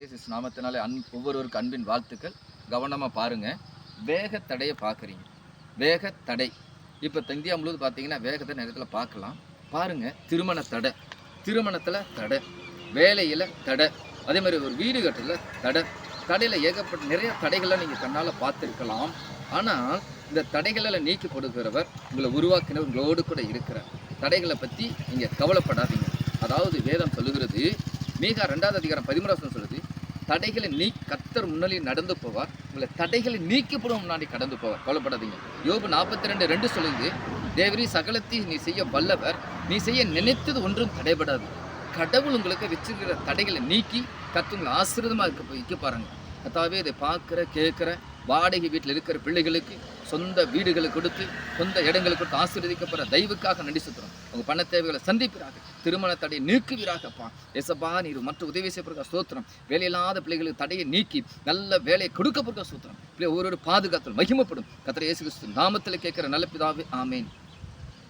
இயேசு நாமத்தினாலே ஒவ்வொருவருக்கு அன்பின் வாழ்த்துக்கள். கவனமாக பாருங்க. வேக தடையை பார்க்குறீங்க. வேக தடை இப்போ இந்தியா முழுவதும் பார்த்தீங்கன்னா வேகத்தை நேரத்தில் பார்க்கலாம். பாருங்க, திருமண தடை, திருமணத்தில் தடை, வேலையில் தடை, அதே மாதிரி ஒரு வீடு கட்டுறதுல தடை, தடையில் ஏகப்பட்ட நிறைய தடைகளை நீங்கள் கண்ணால் பார்த்துருக்கலாம். ஆனால் இந்த தடைகளில் நீக்கி கொடுக்கிறவர் உங்களை உருவாக்கினவர் உங்களோடு கூட இருக்கிறார். தடைகளை பற்றி நீங்கள் கவலைப்படாதீங்க. அதாவது வேதம் சொல்லுகிறது, மீகா 2வது அதிகாரம் 13 சொல்லுது, தடைகளை கர்த்தர் முன்னாடி நடந்து போவார், உங்களை தடைகளை நீக்கப்படும் முன்னாடி கடந்து போவார், கவலைப்படாதீங்க. யோபு 42:2 சொல்லுது, தேவரீ சகலத்தையும் நீ செய்ய வல்லவர், நீ செய்ய நினைத்தது ஒன்றும் தடைபடாது. கடவுள் உங்களுக்கு வச்சிருக்கிற தடைகளை நீக்கி கர்த்தர் உங்களை ஆசீர்வாதமாக வைக்க பாருங்க. கர்த்தாவே, இதை பார்க்குற கேட்குற வாடகை வீட்டில் இருக்கிற பிள்ளைகளுக்கு சொந்த வீடுகளை கொடுத்து சொந்த இடங்களை கொடுத்து ஆசீர்வதிக்கப்படுற தெய்வுக்காக நன்றி செலுத்துறோம். உங்கள் பண தேவைகளை சந்திப்பீராக, திருமண தடையை நீக்குவீராகப்பா. எசப்பா, நீர் மற்ற உதவி செய்யப்படுற சூத்திரம், வேலையில்லாத பிள்ளைகளுக்கு தடையை நீக்கி நல்ல வேலையை கொடுக்கப்படுற சூத்திரம், பிள்ளை ஒவ்வொரு பாதுகாத்தல் மகிமைப்படும். கர்த்தர் இயேசு கிறிஸ்து நாமத்தில் கேட்கிற நல்ல பிதாவே, ஆமேன்.